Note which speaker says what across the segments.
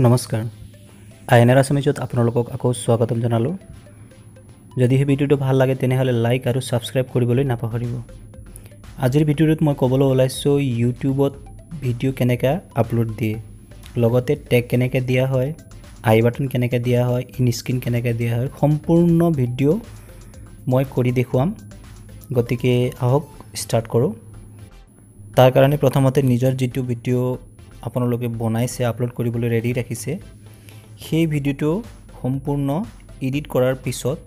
Speaker 1: নমস্কাৰ আইনাৰ আছামিজত আপোনালোকক আকৌ স্বাগতম জনালোঁ। যদি এই ভিডিঅ'টো ভাল লাগে তেনেহ'লে লাইক আৰু সাবস্ক্ৰাইব কৰিবলৈ নাপাহৰিব। আজিৰ ভিডিঅ'টোত মই ক'বলৈ ওলাইছোঁ ইউটিউবত ভিডিঅ' কেনেকৈ আপলোড দিয়ে, লগতে টেগ কেনেকৈ দিয়া হয়, আই বাটন কেনেকৈ দিয়া হয়, ইন স্ক্ৰীন কেনেকৈ দিয়া হয়, সম্পূৰ্ণ ভিডিঅ' মই কৰি দেখুৱাম। গতিকে আহক ষ্টাৰ্ট কৰোঁ। তাৰ কাৰণে প্ৰথমতে নিজৰ যিটো ভিডিঅ' আপোনালোকে বনাইছে আপলোড কৰিবলৈ ৰেডি ৰাখিছে সেই ভিডিঅ'টো সম্পূৰ্ণ এডিট কৰাৰ পিছত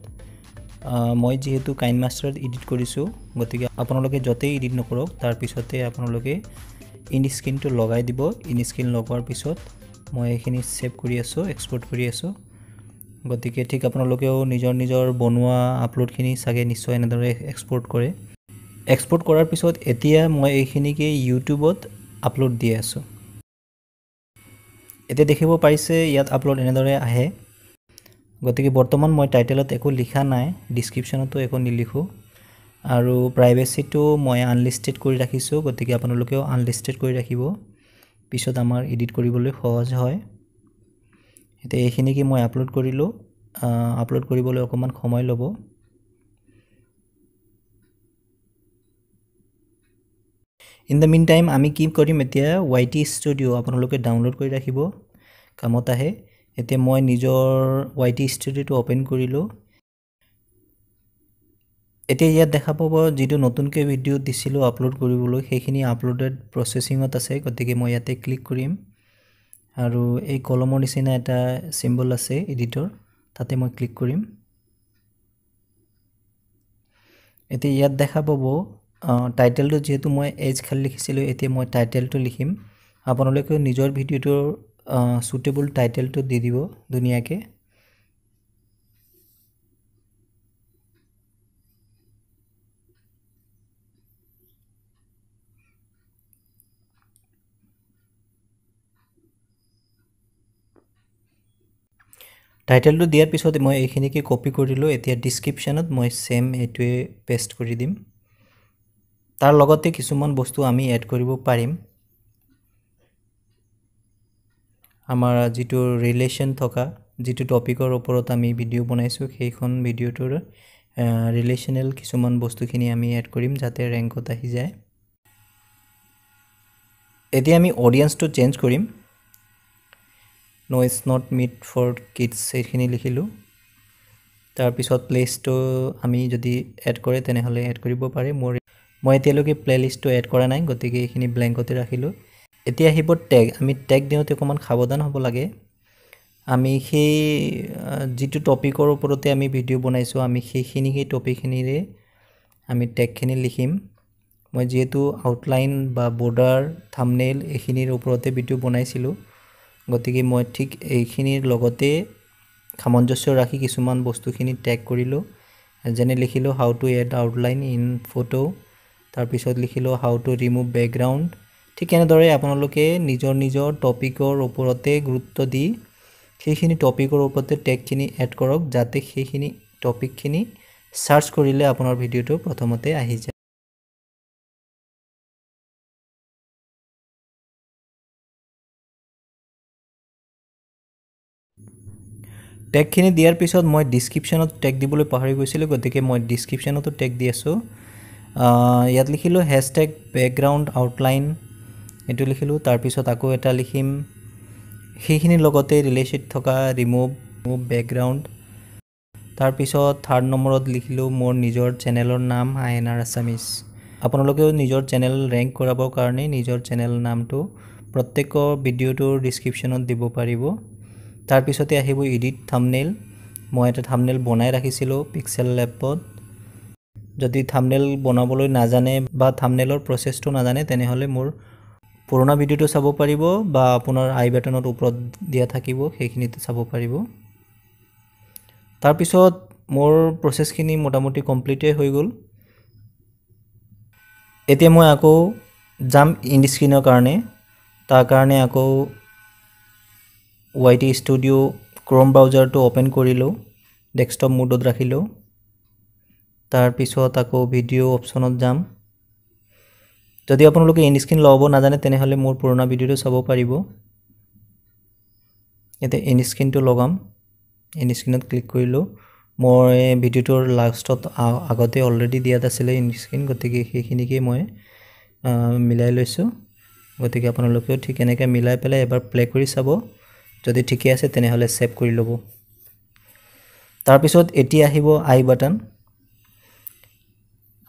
Speaker 1: মই যেহেতু কাইনমাষ্টাৰত এডিট কৰিছোঁ, গতিকে আপোনালোকে য'তেই এডিট নকৰক তাৰ পিছতে আপোনালোকে ইন স্ক্ৰীনটো লগাই দিব। ইন স্ক্ৰীন লগোৱাৰ পিছত মই এইখিনি সেভ কৰি আছোঁ, এক্সপোৰ্ট কৰি আছোঁ। গতিকে ঠিক আপোনালোকেও নিজৰ বনোৱা আপলোডখিনি চাগে নিশ্চয় এনেদৰে এক্সপোৰ্ট কৰে। এক্সপোৰ্ট কৰাৰ পিছত এতিয়া মই এইখিনিকে ইউটিউবত আপলোড দি আছোঁ। এতিয়া দেখিব পাৰিছে ইয়াত আপলোড এনেদৰে আহে। গতিকে বৰ্তমান মই টাইটেলত একো লিখা নাই, ডিসক্ৰিপশ্যনতো একো নিলিখোঁ, আৰু প্ৰাইভেচিটো মই আনলিষ্টেড কৰি ৰাখিছোঁ। গতিকে আপোনালোকেও আনলিষ্টেড কৰি ৰাখিব, পিছত আমাৰ এডিট কৰিবলৈ সহজ হয়। এতিয়া এইখিনিকে মই আপলোড কৰিলোঁ। আপলোড কৰিবলৈ অকণমান সময় ল'ব। ইন দ্য মিন টাইম আমি কি কৰিম, এতিয়া YT ষ্টুডিঅ' আপোনালোকে ডাউনলোড কৰি ৰাখিব, কামত আহে। এতিয়া মই নিজৰ YT ষ্টুডিঅ'টো অপেন কৰিলোঁ। এতিয়া ইয়াত দেখা পাব যিটো নতুনকৈ ভিডিঅ' দিছিলোঁ আপলোড কৰিবলৈ, সেইখিনি আপলোডেড প্ৰচেচিঙত আছে। গতিকে মই ইয়াতে ক্লিক কৰিম, আৰু এই কলমৰ নিচিনা এটা চিম্বল আছে এডিটৰ, তাতে মই ক্লিক কৰিম। এতিয়া ইয়াত দেখা পাব টাইটেলটো যিহেতু মই এজ খালি লিখিছিলোঁ, এতিয়া মই টাইটেলটো লিখিম। আপোনালোকে নিজৰ ভিডিঅ'টোৰ সুটেবল টাইটেলটো দি দিব ধুনীয়াকৈ। টাইটেলটো দিয়াৰ পিছত মই এইখিনিকে কপি কৰিলোঁ। এতিয়া ডিসক্ৰিপশ্যনত মই সেম এইটোৱে পেষ্ট কৰি দিম। তাৰ লগতে কিছুমান বস্তু আমি এড কৰিব পাৰিম। আমাৰ যিটো ৰিলেশ্যন থকা যিটো টপিকৰ ওপৰত আমি ভিডিঅ' বনাইছোঁ, সেইখন ভিডিঅ'টোৰ ৰিলেশ্যনেল কিছুমান বস্তুখিনি আমি এড কৰিম যাতে ৰেংকত আহি যায়। এতিয়া আমি অডিয়েন্সটো চেঞ্জ কৰিম। No it's not meant for kids এইখিনি লিখিলোঁ। তাৰপিছত প্লেলিষ্টটো আমি যদি এড কৰে তেনেহ'লে এড কৰিব পাৰে। মই এতিয়ালৈকে প্লেলিষ্টটো এড কৰা নাই, গতিকে এইখিনি ব্লেংকতে ৰাখিলোঁ। এতিয়া আহিব টেগ। আমি টেগ দিওঁতে অকণমান সাৱধান হ'ব লাগে। আমি সেই যিটো টপিকৰ ওপৰতে আমি ভিডিঅ' বনাইছোঁ, আমি সেই টপিকখিনিৰে আমি টেগখিনি লিখিম। মই যিহেতু আউটলাইন বা বৰ্ডাৰ, থাম্বনেইল এইখিনিৰ ওপৰতে ভিডিঅ' বনাইছিলোঁ, গতিকে মই ঠিক এইখিনিৰ লগতে সামঞ্জস্য ৰাখি কিছুমান বস্তুখিনি টেগ কৰিলোঁ। যেনে লিখিলোঁ how to add outline in photo, তাৰপিছত লিখিলোঁ হাউ টু ৰিমুভ বেকগ্ৰাউণ্ড। ঠিক এনেদৰে আপোনালোকে নিজৰ টপিকৰ ওপৰতে গুৰুত্ব দি সেইখিনি টপিকৰ ওপৰতে টেগখিনি এড কৰক, যাতে সেইখিনি টপিকখিনি সাৰ্চ কৰিলে আপোনাৰ ভিডিঅ'টো প্ৰথমতে আহি যায়। টেগখিনি দিয়াৰ পিছত মই ডিসক্ৰিপশ্যনত টেগ দিবলৈ পাহৰি গৈছিলোঁ, গতিকে মই ডিসক্ৰিপশ্যনতো টেগ দি আছোঁ। ইয়াত লিখিলোঁ হেছটেগ বেকগ্ৰাউণ্ড আউটলাইন, এইটো লিখিলোঁ। তাৰপিছত আকৌ এটা লিখিম সেইখিনিৰ লগতে ৰিলেশ্যন থকা ৰিমুভ বেকগ্ৰাউণ্ড। তাৰপিছত থাৰ্ড নম্বৰত লিখিলোঁ মোৰ নিজৰ চেনেলৰ নাম আইনাৰ আছামিজ। আপোনালোকেও নিজৰ চেনেল ৰেংক কৰাবৰ কাৰণে নিজৰ চেনেল নামটো প্ৰত্যেকৰ ভিডিঅ'টোৰ ডিসক্ৰিপশ্যনত দিব পাৰিব। তাৰপিছতে আহিব এডিট থাম্বনেইল। মই এটা থাম্বনেইল বনাই ৰাখিছিলোঁ পিক্সেল লেবত। যদি থাম্বনেইল বনাবলৈ নাজানে বা থাম্বনেইলৰ প্ৰচেছটো নাজানে তেনেহ'লে মোৰ পুৰণা ভিডিঅ'টো চাব পাৰিব, বা আপোনাৰ আই বাটনত ওপৰত দিয়া থাকিব সেইখিনিতে চাব পাৰিব। তাৰপিছত মোৰ প্ৰচেছখিনি মোটামুটি কমপ্লিটেই হৈ গ'ল। এতিয়া মই আকৌ যাম ইন স্ক্ৰীনৰ কাৰণে। তাৰ কাৰণে আকৌ YT ষ্টুডিঅ' ক্ৰ'ম ব্ৰাউজাৰটো অ'পেন কৰিলোঁ, ডেস্কটপ মোডত ৰাখিলোঁ। তাৰপিছত আকৌ ভিডিঅ' অপশ্যনত যাম। যদি আপোনালোকে ইন স্ক্ৰীন ল'ব নাজানে তেনেহ'লে মোৰ পুৰণা ভিডিঅ'টো চাব পাৰিব। ইয়াতে এনি স্ক্ৰিনটো লগাম এনি স্ক্ৰিনত ক্লিক কৰিলোঁ মই ভিডিওটোৰ লাষ্টত আগতে অলৰেডি দিয়াত আছিলে এনি স্ক্ৰিন গতিকে সেইখিনিকে মই মিলাই লৈছোঁ গতিকে আপোনালোকেও ঠিক এনেকৈ মিলাই পেলাই এবাৰ প্লে কৰি চাব যদি ঠিকে আছে তেনেহ'লে সেভ কৰি ল'ব তাৰপিছত এতিয়া আহিব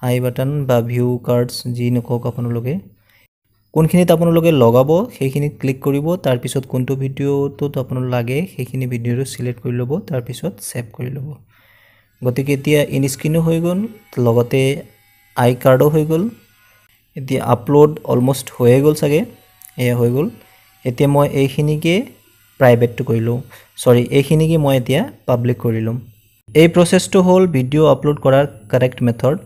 Speaker 1: আই বাটন বা ভিউ কাৰ্ডছ যি নকওক আপোনালোকে কোনখিনিত আপোনালোকে লগাব সেইখিনিত ক্লিক কৰিব তাৰপিছত কোনটো ভিডিওটোত আপোনালোক লাগে সেইখিনি ভিডিওটো সিলেক্ট কৰি ল'ব তাৰপিছত সেভ কৰি ল'ব গতিকে এতিয়া ইন স্ক্ৰিনো হৈ গ'ল লগতে আই কাৰ্ডো হৈ গ'ল এতিয়া আপলোড অলমোস্ট হৈয়ে গ'ল চাগে এয়া হৈ গ'ল এতিয়া মই এইখিনিকে প্ৰাইভেটটো কৰিলোঁ এইখিনিকে মই এতিয়া পাব্লিক কৰি ল'ম এই প্ৰচেছটো হ'ল ভিডিও আপলোড কৰাৰ কাৰেক্ট মেথড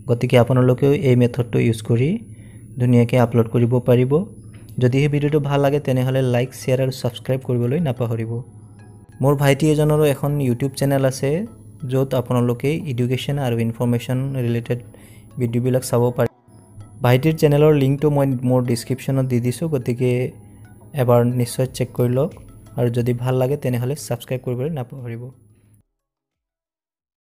Speaker 1: গতিকে আপোনালোকেও এই মেথডটো ইউজ কৰি ধুনীয়াকৈ আপলোড কৰিব পাৰিব যদি এই ভিডিওটো ভাল লাগে তেনেহ'লে লাইক শ্বেয়াৰ আৰু সাবস্ক্ৰাইব কৰিবলৈ নাপাহৰিব মোৰ ভাইটি এজনৰো এখন ইউটিউব চেনেল আছে য'ত আপোনালোকে এডুকেশ্যন আৰু ইনফৰমেশ্যন ৰিলেটেড ভিডিওবিলাক চাব পাৰে ভাইটিৰ চেনেলৰ লিংকটো মই মোৰ ডেসক্ৰিপশ্যনত দি দিছোঁ গতিকে এবাৰ নিশ্চয় চেক কৰি লওক আৰু যদি ভাল লাগে তেনেহ'লে সাবস্ক্ৰাইব কৰিবলৈ নাপাহৰিব